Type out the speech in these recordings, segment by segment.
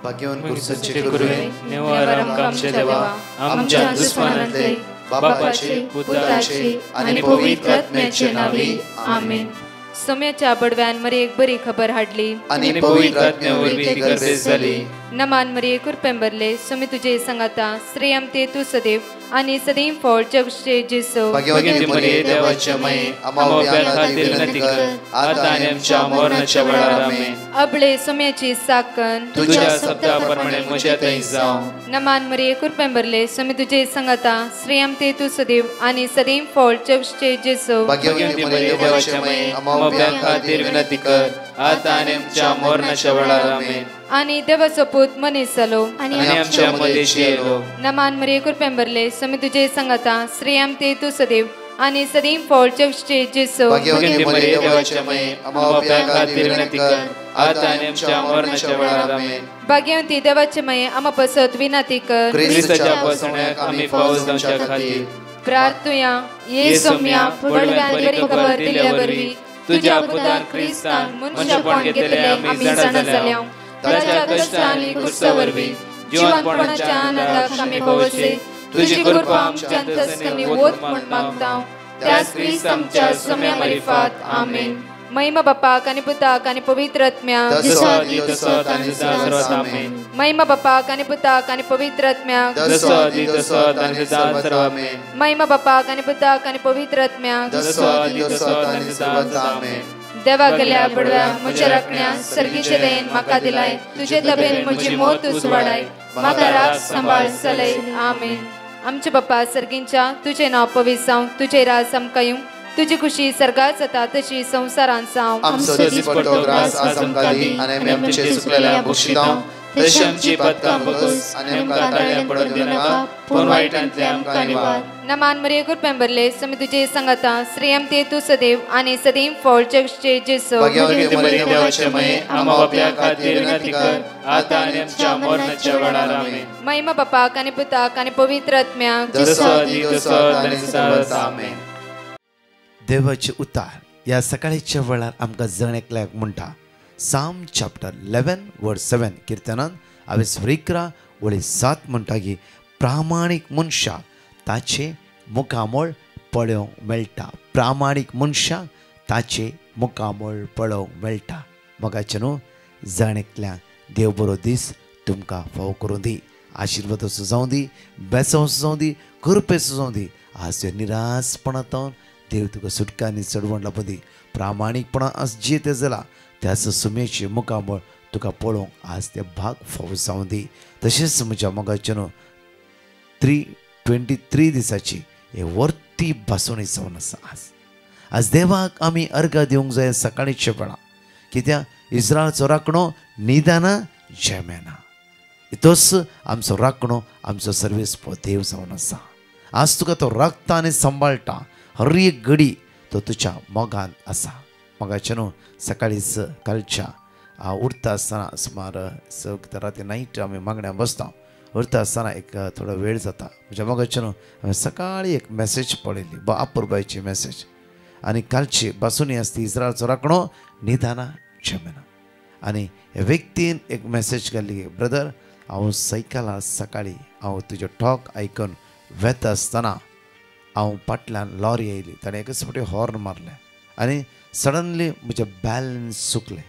भाग्यवान कुर्सचे गुरुवे निवार आमच्या देवा आमच्या दुश्मनांतले बापाचे पुत्राचे आणि पवित्र आत्म्याचे नावे आमेन. सोम्याच्या बडव्यान मरी एक बरी खबर हाडली आणि पवित्र आत्म्यावर ती गर्भेस झाली. नमान मरी कुरपेंबरले सोमी तुझे संगाता श्रेयम ते तू सदैव आणि सदैव फळ जगचे जेसो. भाग्यवती मरिये देवाच्या माये आम्हा खातीर विनंती कर आता आणि आमच्या मरणाच्या वेळार आमेन. अबळे सोम्याची साकन तुझ्या शब्दाप्रमाणे म्हज्या थंय जावं. नमान मरी कुरपेंबरले सोमी तुझे संगाता श्रेयम ते तू सदैव आणि सदैव फळ जगचे जेसो. भाग्यवती मरिये देवाच्या माये आम्हा खातीर विनंती कर आता आणि आमच्या मरणाच्या वेळार आमेन. आणि देवाचो पूत मनीस जालो आणि आमच्या मदेशी येलो. नमान मरी कुरपेंबरले सोमी तुझे संगाता श्रेयम ते तू सदैव आणि सदैव फळ जगचे जेसो. भाग्यवती मरिये देवाच्या माये आम्हा खातीर विनंती कर आता आणि आमच्या मरणाच्या वेळार आमेन. भाग्यवती देवाचे माये आम्हा पसत विनंती कर ख्रिस्ताच्या पासण्याक आम्ही पावस जावच्या खातीर प्रार्थुया. ये सोम्या बडव्यान बरी खबर दिल्या वरवी तुझ्या पुतान ख्रिस्तान मनुष्यपण घेतले आम्ही जाणा जाल्या. ताच्या कष्टांनी कुर्सावरवी जीवनपणाच्या आनंदाक आम्ही पावसे. तुझी कृपा आमच्या अंतस्करणी वोत म्हण मागता त्याच ख्रिस्त आमच्या सोम्या मरिफात आमेन. महिमा बापाक आणि पुताक आणि पवित्र आत्म्याक महिमा बापाक आणि पुताक आणि पवित्र आत्म्याक महिमा बापाक आणि पुताक आणि पवित्र आत्म्याक देवा गेल्या बडव्या म्हज्या राखण्या सर्गीचे देन म्हाका दिलाय. तुझे तबेन म्हजी मोत तूं वाडाय म्हाका राख सांबाळ चलय आमेन. आमचे बाप्पा सर्गींच्या तुझे नाव पवित्र जावं तुझे राज आमकां येवं तुझी खुशी सर्गात जाता तशी संसारांत जावं. आमचो दिसपट्टो ग्रास आज आमकां दी आनी आमी आमचे सुकलेल्या बक्षितां तशी आमची पातकां बगस आनी आमकां ताळ्यां पडूंक दिनाका पूण वायटांतले आमकां निवार. नमान मरिये कुरपेंबरले सोमी तुझे संगाता श्रेयम ते तू सदैव आणि सदैव फळ जगचे जेसो. भाग्यवती मरिये देवाचे माये आम्हा बापया खातीर विनंती कर आता आनी आमच्या मरणाच्या वेळार आमेन. महिमा बापाक आणि पुताक आणि पवित्र आत्म्याक आमेन. देवाचे उतार या सकाळीच्या वेळार आमकां जण एकल्याक म्हणटा साम चॅप्टर 11 वर्स 7 किर्तनान हांवें स्वरिकरा वळी 7 म्हणटा की प्रामाणीक मनशाक ताचे मुखामोळ पळोवंक मेळटा. प्रामाणीक मनशाक ताचे मुखामोळ पळोवंक मेळटा. मोगाचे न्हू जण एकल्यांक देव बरो दीस तुमकां फावो करूं दी. आशिर्वाद असो जावं दी बेसो असो जावं दी कृपे असो जावं दी. आज निरासपणांतून देव तुका सुटका आनी चडवण लाभदी. प्रामाणीकपणां आज जे ते जाला त्याच सुमेची मुखामोळ तुका पळोवंक आज ते भाग फावो जावं दी. तशेंच म्हज्या मोगाचे न्हू 323 दिसाची हे वर्ती भासून जावन आसा. आज देवाक आमी अर्घ दिवंक जाय सकाळीच्या वेळा. कित्याक इस्रायलचो राखणो निदाना जेमेना. तोच आमचो राखणो आमचो सर्वेस्पो देव जावन आसा. आज तुका तो राखता आनी सांबाळटा. हर एक घडी तो तुज्या मोगान आसा. मोगाचे न्हू सकाळीच कालच्या उठता आसतना सुमार 6 राती नाईट आमी मागण्यां बसता. उठता आसतना एक थोडो वेळ जाता. म्हज्या मोगाचे न्हू हांवें सकाळी एक मॅसेज पळयली अपुर्बायची मॅसेज आनी कालची बासुनी आसती इस्रायलचो राखणो निदाना जेमेना. आनी हे व्यक्तीन एक मॅसेज घाल्ली ब्रदर हांव सायकलां सकाळी हांव तुजो टॉक आयकून वेता आसतना हांव फाटल्यान लॉरी येयली. ताणें एकच फावटी हॉर्न मारलें आनी सडनली म्हजें बॅलन्स सुकलें.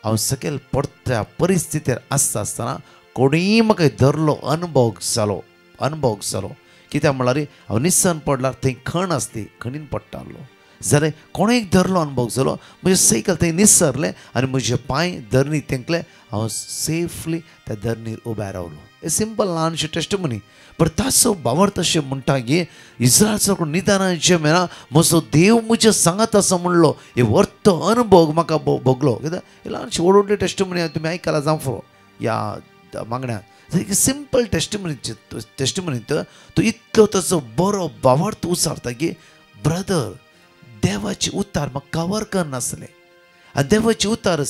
हांव सकयल पडट्या परिस्थितीर आसता आसतना कोणीय म्हाका धरलो अनुभव जालो. कित्याक म्हळ्यार हांव निस्सान पडल्यार थंय खण आसली खणीन पडटालो जाल्यार कोणें धरलो अनुभव जालो. म्हजें सायकल थंय निसरलें आनी म्हजे पांय धरणी तेंकले. हांव सेफली त्या धरणीर उबे रावलो. हे सिंपल ल्हानशें टेस्टमनी. पण ताचो भावार्थ तशें म्हणटा की इस्रायलचो निदाना जेमेना म्हजो देव म्हज्या सांगात आसा म्हणलो. हे वर्थ अनुभव म्हाका भोगलो. कित्याक हे ल्हानशी व्हड टेस्टमनी तुमी आयकला जावं फुरो ह्या मागण्यान सिंपल टेस्टमनींत तो इतलो ताचो बरो भावार्थ उसारता की ब्रदर देवाचे उतार म्हाका कवर करनासले. आनी देवाचे उतार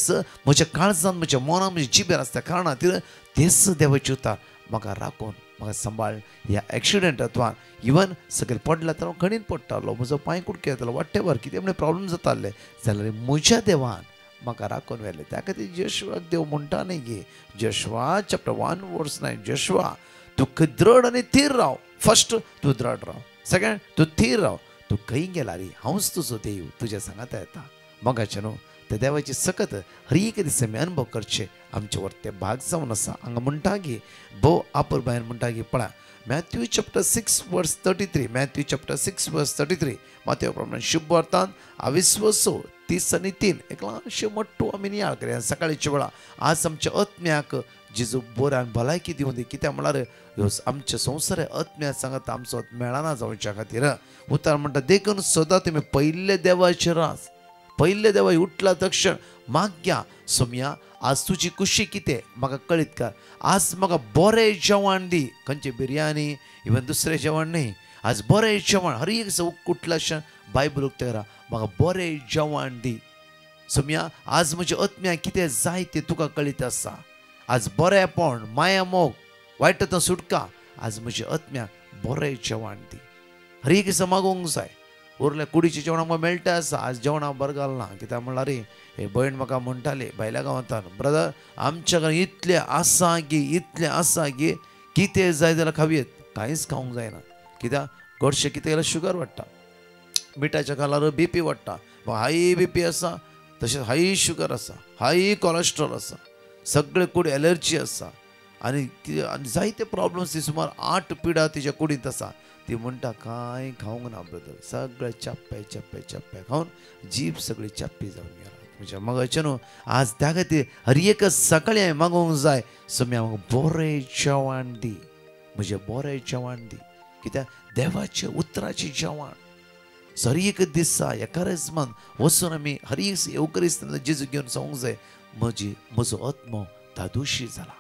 म्हज्या काळजांत म्हज्या मनांत म्हज्या जिबेर आसता कारणा खातीर तेच देवाचे उतार म्हाका राखून म्हाका सांबाळ. ह्या एक्सिडेंटांतल्यान इवन सकयल पडला तर हांव खणीन पडटालो. म्हजो पांय कुडके येतालो वॉटेवर कितें म्हणजे प्रॉब्लम जाताले जाल्यार म्हज्या देवान म्हाका राखून व्हेले. त्या खातीर जोशुआक देव म्हणटा न्ही गे, जोशुआ चॅप्टर 1 वर्स 9, जोशुआ तू दृढ आनी थीर राव. फर्स्ट तू दृढ राव, सेकंड तू थीर राव. तू खंय गेला रे, हांवच तुजो देव, तुज्या सांगात येता. मोगाचें न्हू, त्या देवाची सकत हर एक दिसा आमी अनुभव करचे आमचे वर ते भाग जावन आसा. हांगा म्हणटा गे भोव आपर बायन म्हणटा गे पळय, मॅथ्यू चॅप्टर 6 वर्स 33, मॅथ्यू चॅप्टर 6 वर्स 33, मातये प्रमाणे शुभ वर्तान अविश्वासो 30 आनी 3 एक ल्हानशें मोठ्ठो आमी नियाळ करया सकाळीच्या वेळा. आज आमच्या आत्म्याक जेजू बऱ्यान भलायकी दिवं दी. कित्याक म्हळ्यार आमच्या संवसार आत्म्या सांगता आमचो मेळना जावच्या खातीर. उतर म्हणटा देखून सदां तुमी पयले देवाचे रास, पयले देवा उठला तक्षण माग्या. सोम्या आज तुजी खुशी कितें म्हाका कळीत कर. आज म्हाका बरें जेवण दी, खंयचें बिरयानी इवन दुसरें जेवण न्ही. आज बरें जेवण हर एक दिसा उठलाशें बायबल उक्ते करा, म्हाका बरें जेवण दी. सोम्या आज म्हज्या आत्म्याक कितें जाय तें तुका कळीत आसा. आज बरेंपण, माया मोग, वायटांतल्यान सुटका, आज म्हज्या आत्म्याक बरें जेवण दी. हर एक दिसा मागोवंक जाय. उरलें कुडीचें जेवण म्हाका मेळटा आसा, आज जेवण हांव बरें घालना. कित्याक म्हणल्यार रे हे भयण म्हाका म्हणटाली भायल्या गांवांतल्यान, ब्रदर आमच्या घरांत इतलें आसा गे, इतलें आसा गे, कितें जाय जाल्यार खावयेत, कांयच खावंक जायना. कित्याक गोडशें कितें केल्यार शुगर वाडटा, मिठाच्या खाल्यार BP वाडटा, हाय BP आसा, तशेंच हाय शुगर आसा, हाय कोलेस्ट्रॉल आसा, सगळे कूड एलर्जी आसा आनी जायते प्रॉब्लम्स ती सुमार 8 पिडा तिच्या कुडींत आसा. ती म्हणटा कांय खावंक ना ब्रदर, सगळे चप्पे चप्पे चप्पे खावन जीब सगळी चप्पी जावन गेला. म्हणजे मगाचें न्हू, आज त्या खातीर हर एक सकाळी हांवें मागोवंक जाय, सोम्या म्हाका बरें जेवण दी, म्हजें बरें जेवण दी. कित्याक देवाचें उतराचें जेवण हर एक दिसा एकारेजमान वचून आमी हर एक येवकरिस्तान जेजू घेवन सांगूंक जाय, म्हजो आत्मो धादोशी जाला,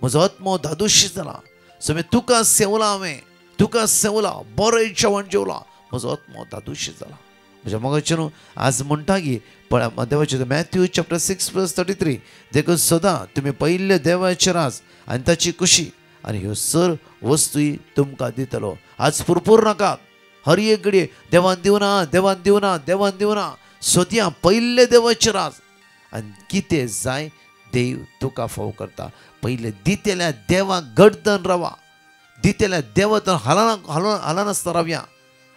म्हजो आत्मो धादोशी जाला. सोम्या तुका सेवला, हांवें तुका सेवला, बरें जेवण जेवला, म्हजो आत्मो धादोशी जाला. म्हणजे मगाचें न्हू, आज म्हणटा गे पळय देवाचें मॅथ्यू चॅप्टर 6 वर्स 33, देखून सदां तुमी पयले देवाचें रास आनी ताची खुशी आनी ह्यो सर वस्तूय तुमकां दितलो. आज पुरपूर नाकात, हर एक घडये देवान दिवना, देवान दिवना, देवान दिवना. सोदया पयले देवाचें रास आनी कितें जाय देव तुका फाव करता. पयले दितेल्या देवाक घडतन रावा, दितेल्या देवातन हालनासतना रावया.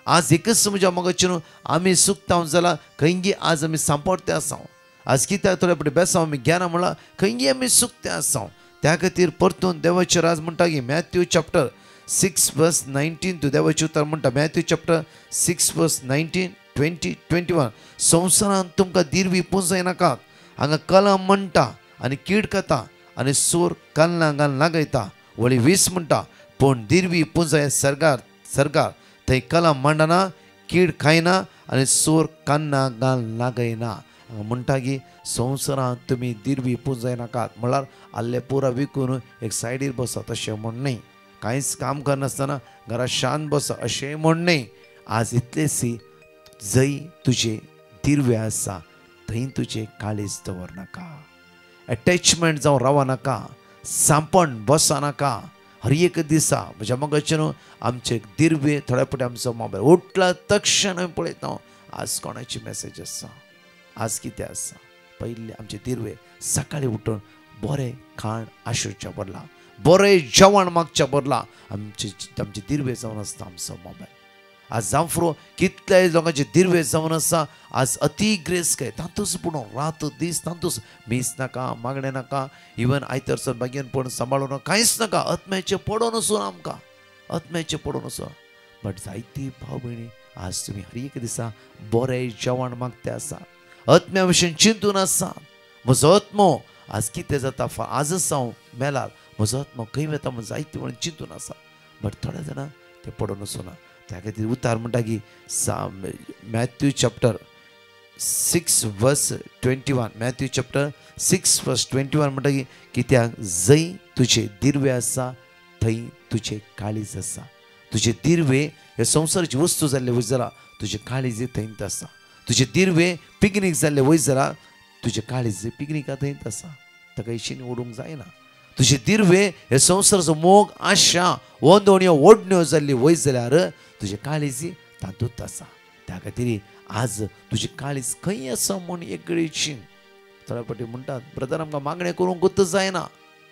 आज एकच म्हज्या मगाचें न्हू, आमी सुकता जाल्यार खंयी आज आमी सांपडते आसा. आज कित्याक थोडे फुडें बेसांव आमी घेना म्हणल्यार खंयी आमी सुकते आसा. त्या खातीर परतून देवाचें राज म्हणटा की मॅथ्यू चॅप्टर 6 वर्स 19 तू देवाचें उतर म्हणटा. मॅथ्यू चॅप्टर 6 वर्स 19, 20, 21. संवसारांत तुमकां दिरवी पुंजय नाकात. हांगा कलम म्हणटा आनी कीड खाता आनी सोर कान्नां घालून लागयता. वळी 20 म्हणटा पूण दिरवी पुंजय सरगार थंय कलम मांडना, कीड खायना आनी सोर कान्नां घालून लागयना. हांगा म्हणटा की संवसारांत तुमी दिरवी पुंजय नाकात म्हळ्यार आल्ले पुरा विकून एक सायडीर बसा तशें म्हण न्ही. कांयच काम करनासतना घरा शांत बसा अशेंय म्हण न्ही. आज इतलेसी जंय तुजे दिरवे आसा थंय तुजें काळीज दवरनाका, एटॅचमेंट जावं रावा नाका, सांपण बसा नाका. हर एक दिसा म्हज्या मगाचें न्हू आमचे दिरवे थोड्या फावटी आमचो मोबायल उठला तक्षण आमी पळयता आज कोणाची मेसेज आसा, आज कितें आसा. पयले आमचे दिरवे सकाळीं उठून बरें खाण आशुच्या बदला, बरें जेवण मागच्या बदला आमचे दिरवे जावन आसता आमचो मोबायल. आज जावं फुरो कितल्याय लोकांचे दिरवे जावन आसा. आज अति ग्रेस काय तातूंच पडून रात दीस तातूंच मीस नाका, मागणें नाका, इवन आयतरसर बागेन पडून सांबाळून कांयच नाका. आत्म्याचें पडून वचून आमकां आत्म्याचें पडून वचून. बट जायती भाव भयणी आज तुमी हर एक दिसा बरें जेवण मागते आसा, आत्म्या विशीं चिंतून आसा. म्हजो आत्मो आज कितें जाता, आजच हांव मेलार म्हजो आत्मो खंय वता म्हूण जायते म्हणून चिंतून आसा. बट थोड्या जाणां ते पडून वचूना. त्या खातीर उतार म्हणटा की मॅथ्यू चॅप्टर 6 वर्स 21, मॅथ्यू चॅप्टर 6 वर्स 21 म्हणटा की कित्याक जंय तुजे दिरवे आसा थंय तुजें काळीज आसा. तुजे दिरवे हे संवसाराची वस्तू जाल्ले वयर जाल्यार तुजे काळीज थंयच आसा. तुजे दिरवे पिकनीक जाल्ले वयर जाल्यार तुजे काळीज पिकनिका थंयच आसा. ताका इशेन ओडूंक जायना. तुजे दिरवे हे संवसाराचो मोग आशा वंदोण्यो ओडण्यो जाल्ली वयर जाल्यार तुजे काळीज तातूंत आसा. त्या खातीर आज तुजी काळीज खंय आसा म्हूण एक घडी चिंत. थोड्या फावटी म्हणटात ब्रदर आमकां मागणें करूंकूच जायना.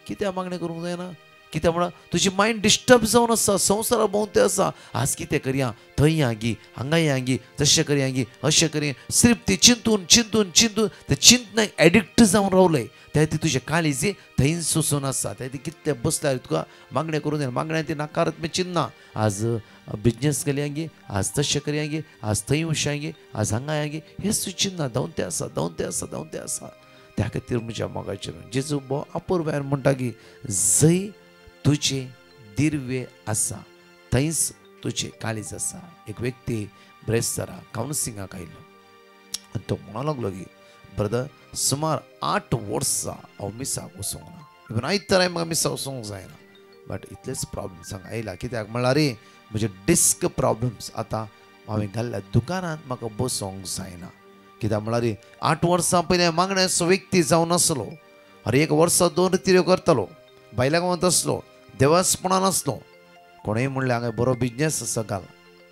कित्याक मागणें करूंक जायना? कित्याक म्हळ्यार तुजी मायंड डिस्टर्ब जावन आसा, संवसारा भोंवती आसा. आज कितें करया, थंय या गी, हांगा या गी, तशें करया गी, अशें करया. सिर्फ ती चिंतून चिंतून चिंतून ते चिंतनाक एडिक्ट जावन रावले. त्या ती तुजें काळीज थंय सुसून आसा. त्या ती कितले बसल्यार तुका मागणें करूं जाय. मागण्या ती नाकारत बी चिंतना. आज बिजनेस केल्या गी, आज तशें करया गी, आज थंय वचया गी, आज हांगा या गी, हें चिंतना धांवते आसा, धांवते आसा, धांवते आसा. त्या खातीर म्हज्या मोगाचेर जेजू बो अपुर्ब्यान म्हणटा की जंय तुजे दिर्वे आसा थंयच तुजें काळीज आसा. एक व्यक्ती ब्रेस्तारा कावन्सिलिंगाक आयलो आनी तो म्हणूंक लागलो की ब्रदर सुमार 8 वर्सां हांव मिसाक वचूंक ना. इवन आयतार म्हाका मिसाक वचूंक जायना. बट इतलेच प्रॉब्लम सांग आयला. कित्याक म्हणल्यार रे म्हजे डिस्क प्रॉब्लम्स आतां हांवें घाल्ल्या दुकानांत म्हाका बसोंक जायना. कित्याक म्हळ्यार 8 वर्सां पयलीं मागण्याचो व्यक्ती जावन आसलो. हर एक वर्सा 2 रितीऱ्यो करतालो. बायल्या गांवांत आसलो. देवासपणान आसलो. कोणेंय म्हणलें हांगा बरो बिजनेस आसा घाल.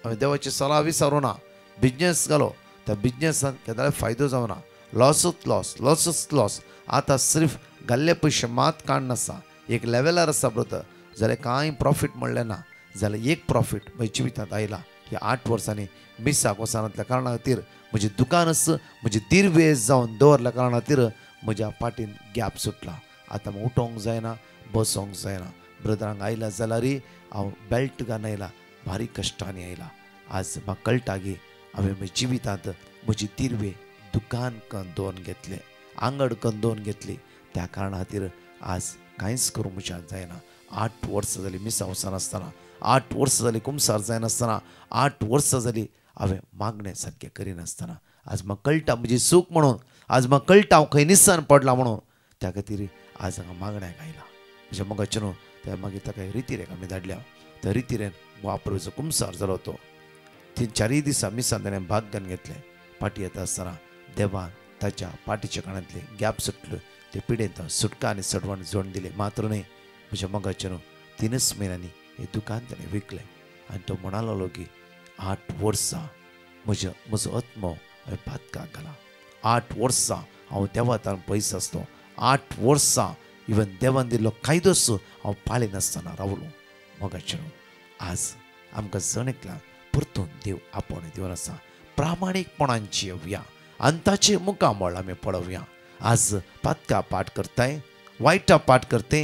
हांवें देवाची सलाह विचारूं ना. बिजनेस घालो. त्या बिजनेसांत केन्ना फायदो जावना. लॉसूच लॉस, लॉसूच लॉस. आतां सिर्फ घाल्ले पयशे मात काण नासा. एक लेवलार आसा ब्रदर जाल्यार कांय प्रॉफीट म्हणलें ना. जाल्यार एक प्रॉफीट म्हज्या जिवितांत आयला. ह्या 8 वर्सांनी मिसाक वचनांतल्या कारणा खातीर म्हजें दुकानच म्हजें दिर्वेस जावन दवरल्या कारणा खातीर म्हज्या पाटीन गॅप सुटला. आतां म्हाका उठोंक जायना, बसोंक जायना. ब्रदरांक आयला जाल्यार हांव बेल्ट घालून आयला. भारी कश्टांनी आयला. आज म्हाका कळटा की हांवें म्हज्या जिवितांत म्हजी दिर्वे दुकान करून दवरून घेतले, आंगड करून दवरून घेतली. त्या कारणा खातीर आज कांयच करूंक म्हज्यान जायना. 8 वर्सां जालीं मिसा वचनासतना, 8 वर्सां जालीं कुमसार जायनासतना, 8 वर्सां जालीं हांवें मागणें सारकें करिनासतना. आज म्हाका कळटा म्हजी चूक म्हणून. आज म्हाका कळटा हांव खंय निसान पडला म्हणून. त्या खातीर आज हांगा मागण्याक आयला. म्हज्या मोगाचे न्हू त्या मागीर ताका रितीरेक आमी धाडल्या. त्या रितीरेन वापरूचो कुमसार जालो तो. 3-4 दिसां मिसान ताणें भाग घालून घेतले. पाटी येता आसतना देवान ताच्या पाटीच्या कानांतले गॅप सुटलो. ते पिडेंत सुटका आनी सडवण जोडून दिले. मात्र न्हय म्हज्या मोगाचे न्हू 3 म्हयन्यांनी हें दुकान ताणें विकलें. आनी तो म्हणूंक लागलो की 8 वर्सां म्हजो आत्मो हांवें पातकाक घाला. 8 वर्सां हांव देवातान पयस आसलो. 8 वर्सां इवन देवान दिल्लो कायदोच हांव पाळिनासतना रावलो. मोगाचे न्हू आज आमकां जणेकल्या परतून देव आपोवन दिवन आसा. प्रामाणीकपणान जियोवया. अंताचे मुखामळ आमी पळोवया. आज पातका पाठ करताय, वायटा पाठ करते.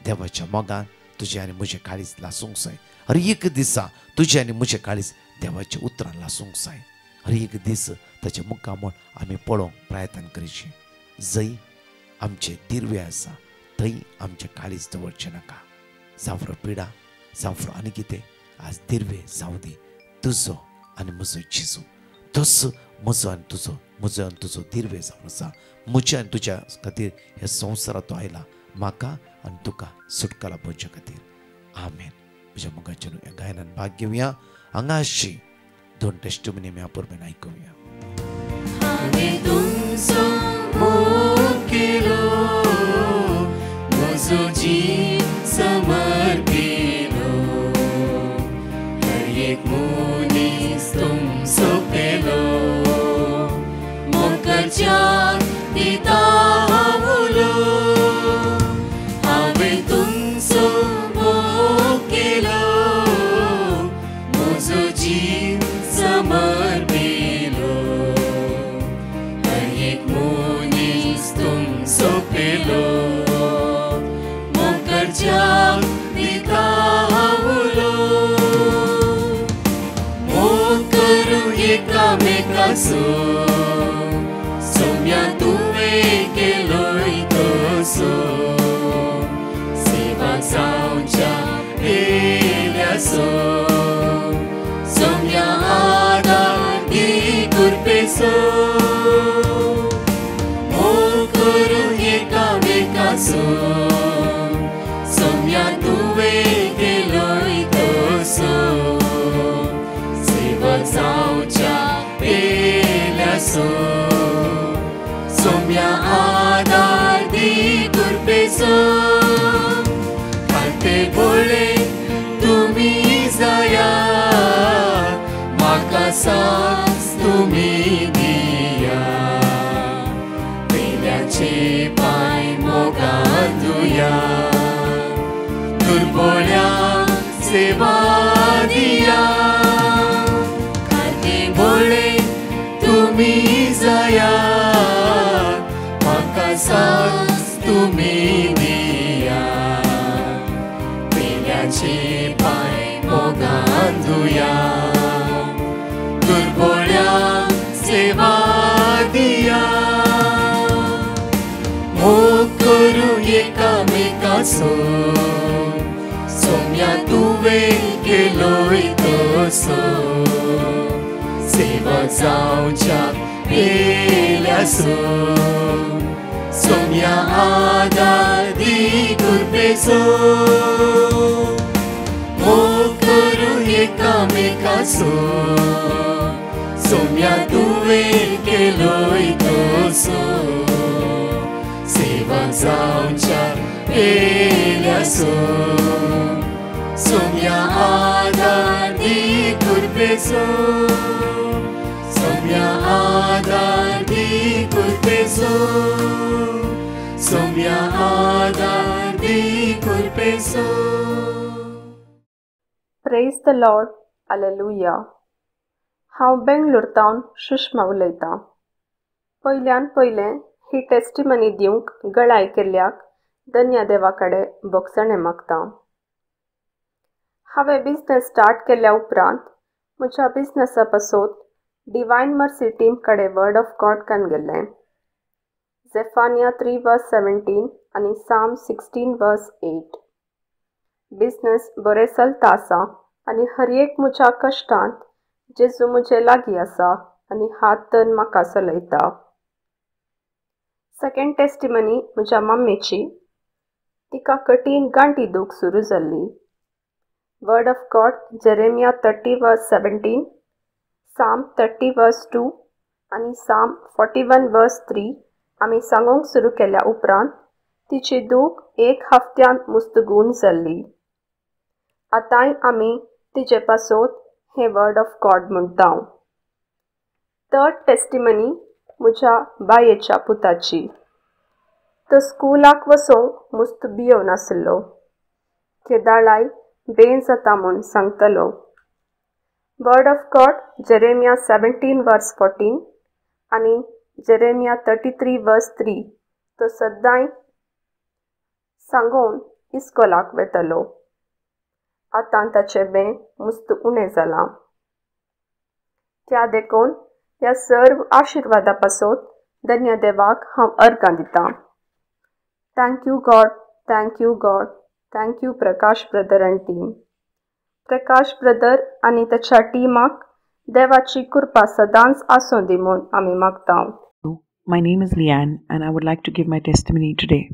देवाच्या मोगान तुजें आनी म्हजें काळीज लासूंक जाय. हर एक दिसा तुजें आनी म्हजें काळीज देवाच्या उतरां लासूंक जाय. हर एक दीस ताचें मुखामळ आमी पळोवंक प्रयत्न करचें. जंय आमचे दिर्वे आसा थंय आमचें काळीज दवरचें नाका. जावं पिडा जावं आनी कितें आज दिर्वे जावं दी तुजो आनी म्हजो जेजू. तस म्हजो आनी तुजो, म्हजो आनी तुजो दिर्वे जावन आसा. म्हज्या आनी तुज्या खातीर ह्या संवसारांत तो आयला म्हाका आनी तुका सुटका लाभोवच्या खातीर. आमेन. म्हज्या मोगाचे ह्या गायनान भाग घेवया. हांगा अशी 2 टेस्टिमनी आमी आपुर्बेन आयकुया. हांवें तुमचो मोग केलो, म्हजो जीव समर्पिलो. हर एक मनीस तुमचो पेलो, मोगाच्या दिता हावलो. हांवें तुमचो मोग केलो, म्हजो जीव समर्पिलो. हर एक मनीस तुमचो पेलो, मोगाच्या दिता हावलो. मोग करूं एकामेकाचो, सोम्या तुवें केलोय तसो. सेवा जावच्या पेल्याचो, सोम्या आदार दी कुरपेचो. मोग करूं एकामेकाचो, सोम्या तुवें केलोय तसो. सेवा जावच्या पेल्याचो, सोम्या आदार दी कुरपेचो. खाते बोळे तुमी जाया, म्हाका साथ तुमी दिया. पेल्याचे पाय मोगांतुया दुर्बळ्यांक सेवा दिया खाते बोळे तुम्ही जया म्हाका साथ तुम्ही दिया पेल्याचे पाय मोगांतुया दुर्बळ्यांक सेवा दिया मोग करू एकामेकाचो सोम्या तुवे केलोय तसो सेवा जावच्या पेल्यासो सोम्या आदार दी कृपेचो मोग करू एकामेकाचो सोम्या तुवे केलोय तसो सेवा जावच्या पेल्यासो सोम्या आदार दी कृपेचो सोम्या आदार दी कृपेचो सोम्या आदार दी कृपेचो. Praise the Lord. हालेलुया. हांव बेंगलोरतावन सुषमा उलयतां. पयल्यान पयलें ही टेस्टिमनी दिवंक गळाय केल्ल्याक धन्य देवा कडेन भोगसणें मागतां. हांवें बिझनेस स्टार्ट केल्या उपरांत म्हज्या बिझनेसा पासून डिवायन मर्सी टीम कडेन वर्ड ऑफ गॉड कान गेल्लें. झेफानिया 3:17 आनी साम 16:8. बिझनेस बरें चलता आसा आनी हर एक म्हज्या कश्टांत जेजू म्हजे लागीं आसा आनी हात धरून म्हाका चलयता. सेकंड टेस्टिमनी म्हज्या मम्मीची. तिका कठीण गांठी दूख सुरू जाल्ली. वर्ड ऑफ गॉड जेरेमिया 30:17, साम 30:2 आनी साम 41:3 आमी सांगूंक सुरू केल्या उपरांत तिची दूख 1 हफ्त्यान मुस्तगूण जाल्ली. आतांय आमी तिचे पासून हे वर्ड ऑफ गॉड म्हणटा. थर्ड टेस्टिमनी म्हज्या बायेच्या पुताची. तो स्कुलाक वचोंक मुस्त भियो नासलो. केदाळाय बेन जाता म्हूण सांगतलो. वर्ड ऑफ गॉड जेरेमिया 17:14 आनी जेरेमिया 33:3 तो सदांय सांगून इस्कोलाक वेतलो. आतां ताचें बें मुस्त उणें जालां. त्या देखून ह्या सर्व आशिर्वादा पासून धन्य देवाक हांव अर्गां दितां. Thank you God, thank you God, thank you Prakash brother and team. Prakash brother आनी ताच्या टिमाक देवाची कृपा सदांच आसूं दी म्हूण आमी मागतां. My name is Leanne and I would like to give my testimony today.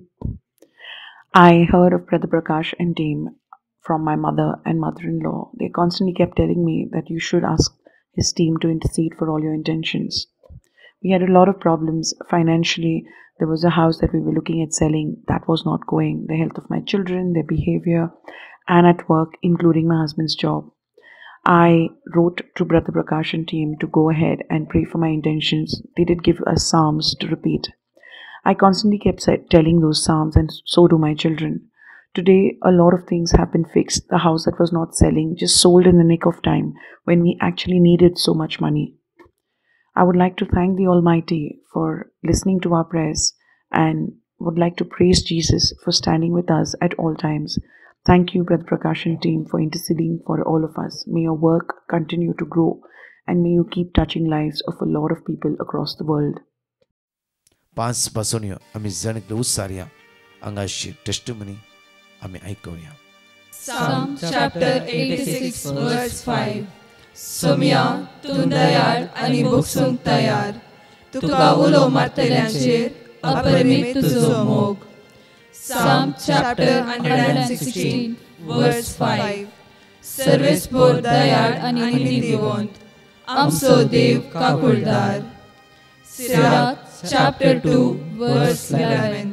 I heard of Brother Prakash and team from my mother and mother-in-law. They constantly kept telling me that you should ask his team to intercede for all your intentions. We had a lot of problems financially. There was a house that we were looking at selling that was not going. The health of my children, their behavior, and at work, including my husband's job. I wrote to Brother Prakash and team to go ahead and pray for my intentions. They did give us psalms to repeat. I constantly kept telling those psalms, and so do my children. Today, a lot of things have been fixed. The house that was not selling just sold in the nick of time when we actually needed so much money. I would like to thank the Almighty for listening to our prayers and would like to praise Jesus for standing with us at all times. Thank you, Brother Prakash and team, for interceding for all of us. May your work continue to grow and may you keep touching lives of a lot of people across the world. 5 पासून आम्ही जण उत्सार्या हांगाची testimony आम्ही ऐकूया. Psalm chapter 86 verse 5. Saumya तूं दयाळ आनी भोगसूंक तयार. तुका उलो मारतल्यांचेर अपरिमीत तुजो मोग. Psalm chapter 116 verse 5. सर्वेस्पोर दयाळ आनी नितीवंत आमचो देव काकुळदार. सिराक chapter 2 verse 11.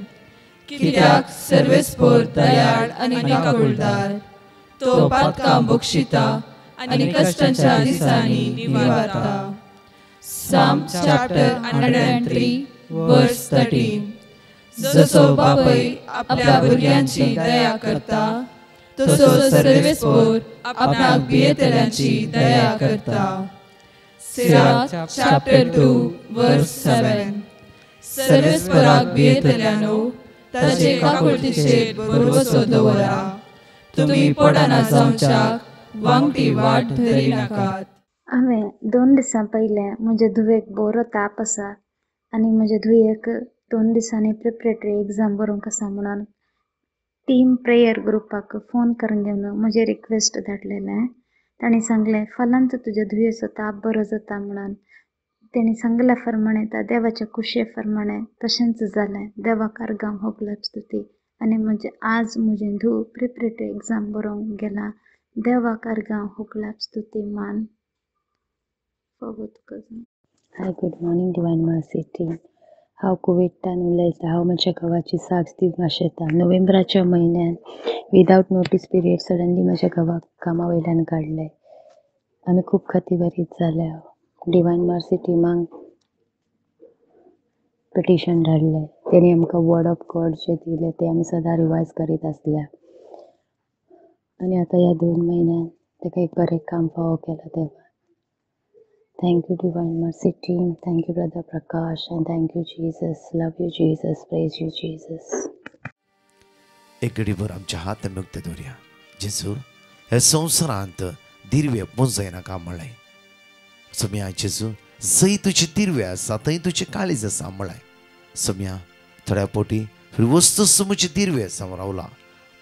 कित्याक सर्वेस्पोर दयाळ आनी काकुळदार. तो पातकां बक्षिता आनी कश्टांच्या दिसांनी निवारता. Psalm chapter 103 verse 13. जसो बापूय आपल्या भुरग्यांची दया करता, तसो सर्वेस्पोर आपणाक भियेतल्यांची दया करता. Sirach chapter 2 verse 7. सर्वेस्पराक भियेतल्यानो ताचे काकुळतीचेर भरवसो दवरा. तुमी पडना जावच्याक वांगटी वाट धरी नाकात. हांवें 2 दिसां पयलें म्हजे धुवेक बरो ताप आसा आनी म्हजे धुयेक 2 दिसांनी प्रिपरेटरी एग्जाम बरोवंक आसा म्हणून टीम प्रेयर ग्रुपाक फोन करून घेवन म्हजें रिक्वेस्ट धाडलेलें. तांणी सांगलें फाल्यांत तुज्या धुयेचो ताप बरो जाता म्हणून. तेणी सांगल्या प्रमाणें त्या देवाच्या कुशे प्रमाणें तशेंच जालें. देवाक आर्गां होगलाप स्तुती. आनी आज म्हजें धूव प्रिपरेटरी एग्जाम बरोवंक गेलां. देवाक आर्गां होगलाप स्तुती मान. Hi, good morning divine mercy team. हांव कोविडान उलयतां. हांव म्हज्या घोवाची साक्ष दिवंक आशेतां. नोव्हेंबराच्या म्हयन्यान विदावट नोटीस पिरियड सडनली म्हज्या घोवाक कामा वयल्यान काडलें. आमी खूब खतीवरीत जाल्या. डिवाइन मर्सी टिमाक पिटिशन धाडलें. तेणी आमकां वर्ड ऑफ गॉड जें दिलें तें आमी सदां रिवायज करीत आसल्या. आनी आतां ह्या 2 म्हयन्यान ताका एक बरें काम फावो केलां देवान. Thank you, Divine Mercy team. Thank you, Brother Prakash. And thank you, Jesus. Love you, Jesus. Praise you, Jesus. एक घडीभर आमच्या हात नुकते दवरया. जेजू, ह्या संवसारांत दिरवे बंद जायनाका म्हणलें. सोम्या जेजू, जंय तुजे दिरवे आसा थंय तुजें काळीज आसा म्हणलें. सोम्या, थोड्या पोटी वस्तू म्हजे दिरवे आसा रावला,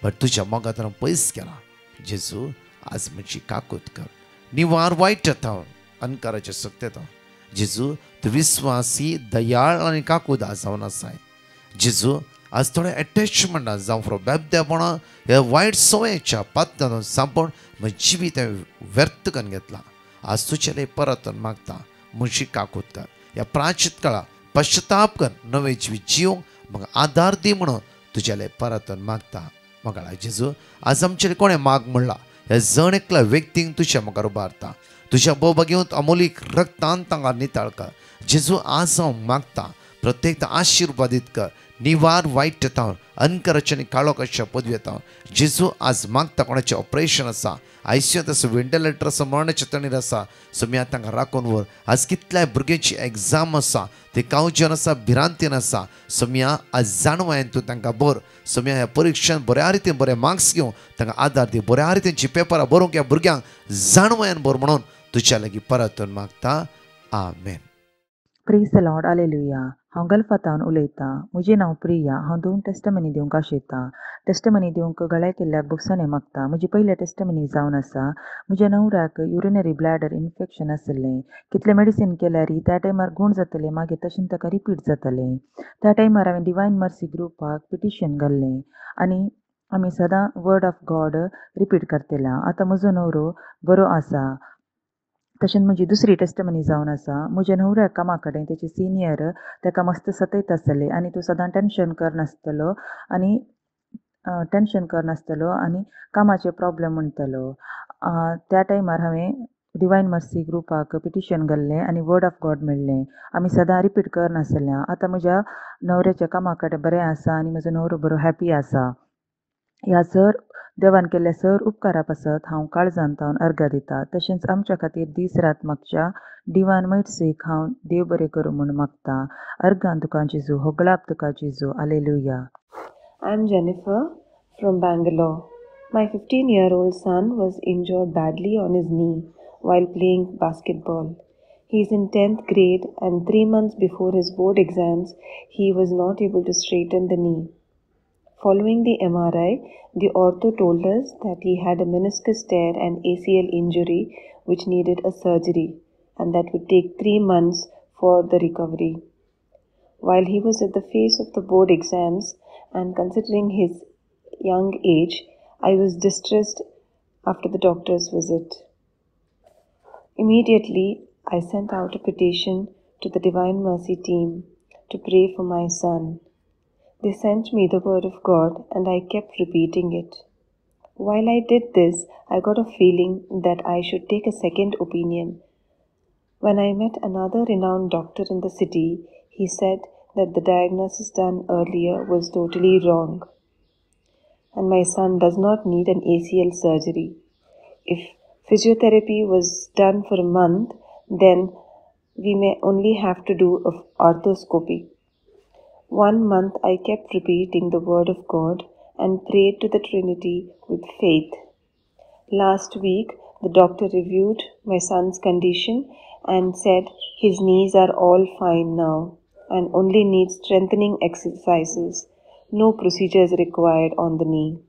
बट तुज्या मोगात पयस केला. जेजू, आज म्हजी काकूत कर. निवार वायट येता अनकाराचे सत्य. जेजू, तूं विस्वासी, दयाळ आनी काकूदा जावन आसाय. जेजू, आज थोडे अटॅचमेंटा जावं फ्रो बेबदेपणा ह्या वायट सवयेच्या पात्यान सांपण म्हजें जिवीत व्यर्थ करून घेतला. आज तुजेले परत मागता. म्हजी काकूत कर. ह्या प्राचित काळा पश्चाताप कर. नवे जिवीत जिवंक म्हाका आदार दी म्हणून तुजेले परत मागता. म्हाका जेजू, आज आमचेर कोणें माग म्हणला ह्या जण एकल्या व्यक्तींक तुज्या मुखार उबारता. तुझ्या बोबा घेवन अमोलीक रक्तान तांकां निताळ कर. जेजू, आज हांव मागता प्रत्येक आशिर्वादीत कर. निवार वायट येता अनकराचे आनी काळोखाच्या पदवी येता. जेजू, आज मागता कोणाचें ऑपरेशन आसा, आयसीयूत आसा, वेंटिलेटर आसा, मरणाच्या तणीर आसा, सोम्या तांकां राखून व्हर. आज कितल्याय भुरग्यांची एग्जाम आसा, ते कावजन आसा, भिरांतीन आसा. सोम्या, आज जाणवायन तूं तांकां भर. सोम्या, ह्या परीक्षेन बऱ्या रितीन बरे मार्क्स घेवन तांकां आदार दी. बऱ्या रितीनची पेपरां बरोवंक ह्या भुरग्यांक जाणवायन भर म्हणून तुज्या लागीं परतून मागता. Amen. Praise the Lord. Hallelujah. हांव गल्फातावन उलयतां. म्हजें नांव प्रिया. हांव 2 टेस्टमनी दिवंक आशेतां. टेस्टमनी दिवंक गळ्या केल्ल्याक बुक्सांनी मागता. म्हजी पयले टेस्टमनी जावन आसा. म्हज्या न्हवऱ्याक युरिनरी ब्लॅडर इन्फेक्शन आसलें. कितले मेडिसीन केल्यार त्या टायमार गूण जातलें, मागीर तशें ताका रिपीट जातलें. त्या टायमार हांवें डिवाइन मर्सी ग्रुपाक पिटिशन घाल्लें आनी आमी सदां वर्ड ऑफ गॉड रिपीट करतल्या. आतां म्हजो न्हवरो बरो आसा. तशेंच म्हजी दुसरी टेस्टमनी जावन आसा. म्हज्या न्हवऱ्याक कामा कडेन तेचे सिनियर ताका मस्त सतयत आसतले आनी तूं सदां टेन्शन करनासतलो आनी कामाचे प्रॉब्लेम म्हणटलो. त्या टायमार हांवें डिवाइन मर्सी ग्रुपाक पिटिशन घाल्लें आनी वर्ड ऑफ गॉड मेळ्ळें. आमी सदां रिपीट करनासतल्या. आतां म्हज्या न्हवऱ्याच्या कामा कडेन बरें आसा आनी म्हजो न्हवरो बरो हॅपी आसा. ह्या सर देवान केल्ल्या सर उपकारा पासत हांव काळजांतावन अर्घ दिता. तशेंच आमच्या खातीर दीस रात मागच्या डिवाइन मर्सीक हांव देव बरें करूं म्हूण मागता. अर्गान तुका जेजू, होगळाप तुका जेजू. Hallelujah. I'm Jennifer from Bangalore. My 15-year-old son was injured badly on his knee while playing basketball. He is in 10th grade and 3 months before his board exams, he was not able to straighten the knee. Following the MRI, the ortho told us that he had a meniscus tear and ACL injury which needed a surgery, and that would take 3 months for the recovery. While he was at the face of the board exams and considering his young age, I was distressed after the doctor's visit. Immediately, I sent out a petition to the Divine Mercy team to pray for my son. They sent me the word of God and I kept repeating it. While I did this, I got a feeling that I should take a second opinion. When I met another renowned doctor in the city, he said that the diagnosis done earlier was totally wrong, and my son does not need an ACL surgery. If physiotherapy was done for a month, then we may only have to do arthroscopy. 1 month I kept repeating the word of God and prayed to the Trinity with faith. Last week, the doctor reviewed my son's condition and said his knees are all fine now and only needs strengthening exercises. No procedures required on the knee.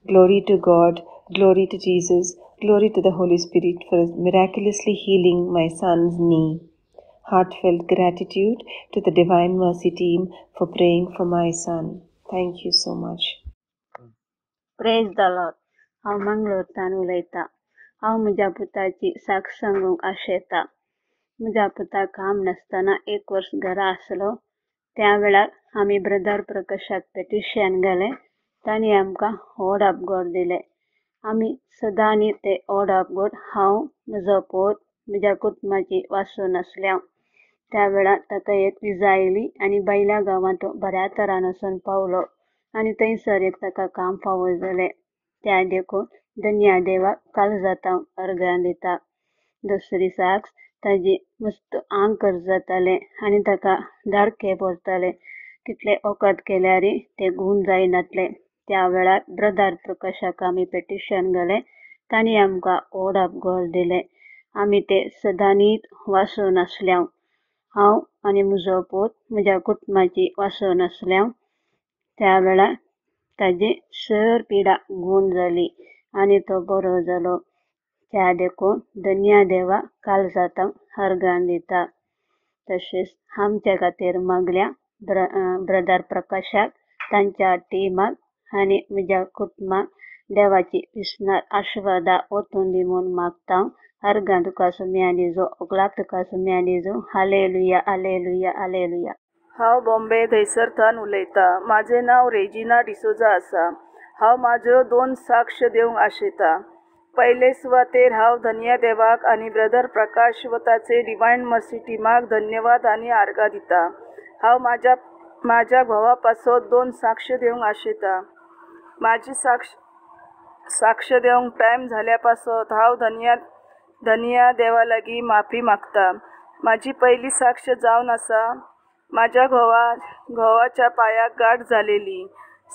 Glory to God, glory to Jesus, glory to the Holy Spirit for miraculously healing my son's knee. Heartfelt gratitude to the Divine Mercy team for praying for my son. Thank you so much. Praise the Lord. हांव मंगळूरतान उलयतां. हांव म्हज्या पुताची साक सांगूंक आशेतां. म्हज्या पुताक काम नासतना 1 वर्स घरा आसलो. त्या वेळार आमी ब्रदर प्रकाशाक पेटिशन गेले. तांणी आमकां वर्ड ऑफ गॉड दिलें. आमी सदांनी ते वर्ड ऑफ गॉड हांव, म्हजो पोत, म्हज्या कुटुंबाची वाचून आसल्या. त्या वेळार ताका एक विजा आयली आनी बैला गांवांत तो बऱ्या तरान वचून पावलो आनी थंयसर एक ताका काम फावो जालें. त्या देखून धन्या देवाक काळजांत अर्गां दिता. दुसरी साक्स ताजी मस्त आंग कर जातालें आनी ताका दाडके पडटाले. कितले वखद केल्यारय ते गूण जायनातले. त्या वेळार ब्रदर प्रकाशाक आमी पेटिशन गेले. तांणी आमकां वर्ड ऑफ गॉड दिलें. आमी ते सदांनीच वाचून आसल्या. हांव आनी म्हजो पोत म्हज्या कुटुंबाची वाचून आसल्या. त्या वेळार ताजी सर पिडा गूण जाली आनी तो बरो जालो. त्या देखून धन्या देवा काळजांत अर्गां दिता. तशेंच आमच्या खातीर मागल्या ब्रदर प्रकाशाक, तांच्या टिमाक आनी म्हज्या कुटुंबाक देवाची विस्नार आशिर्वादा वचून दी म्हूण मागता. अर्गां तुका सुम्या दिजो, ओगलाक तुका सुम्या दिजो. Hallelujah, hallelujah, hallelujah. हांव बॉम्बे थंयसरथान उलयतां. म्हजें नांव रेजिना डिसोजा आसा. हांव म्हाज्यो 2 साक्ष दिवंक आशेतां. पयले सुवातेर हांव धन्या देवाक आनी ब्रदर प्रकाश व ताचे डिवायन मर्सी टिमाक धन्यवाद आनी आर्गां दितां. हांव म्हाज्या घोवा पासत 2 साक्ष दिवंक आशेतां. म्हाजी साक्ष दिवंक टायम जाल्या पासत हांव धन्या देवा लागीं माफी मागतां. म्हाजी पयली साक्ष जावन आसा. म्हाज्या घोवाच्या पांयाक गांठ जालेली.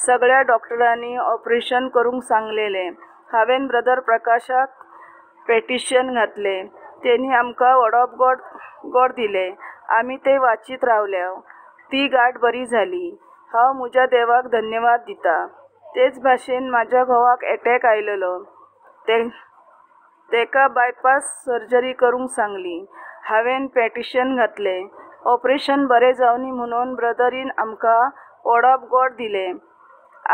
सगळ्या डॉक्टरांनी ऑपरेशन करूंक सांगलेलें. हांवें ब्रदर प्रकाशाक पेटिशन घातलें. तेणी आमकां वर्ड ऑफ गॉड दिलें. आमी ते वाचीत रावल्या. ती गांठ बरी जाली. हांव म्हज्या देवाक धन्यवाद दितां. तेच भाशेन म्हाज्या घोवाक एटॅक आयिल्लो. तेका बायपास सर्जरी करूंक सांगली. हांवें पेटिशन घातलें. ऑपरेशन बरें जावनी म्हणून ब्रदरीन आमकां वर्ड ऑफ गॉड दिलें.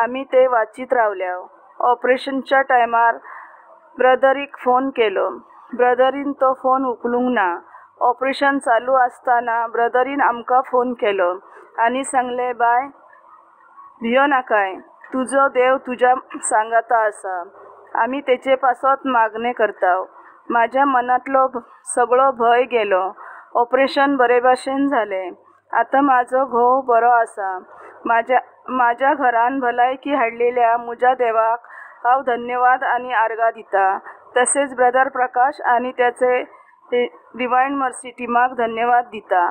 आमी ते वाचीत रावल्या. ऑपरेशनच्या टायमार ब्रदरीक फोन केलो. ब्रदरीन तो फोन उखलूंक ना. ऑपरेशन चालू आसतना ब्रदरीन आमकां फोन केलो आनी सांगलें, बाय भियो नाकाय, तुजो देव तुज्या सांगाता आसा. आमी तेचे पासत मागणें करता. म्हाज्या मनांतलो सगळो भंय गेलो. ऑपरेशन बरे भाशेन जालें. आतां म्हाजो घोव बरो आसा. म्हाज्या घरान भलायकी हाडलेल्या म्हज्या देवाक हांव धन्यवाद आनी आर्गां दितां. तशेंच ब्रदर प्रकाश आनी त्याचे डिवायन मर्सी टिमाक धन्यवाद दितां.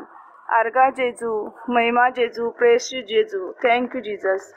आर्गां जेजू, महिमा जेजू, प्रेस जेजू. Thank you Jesus.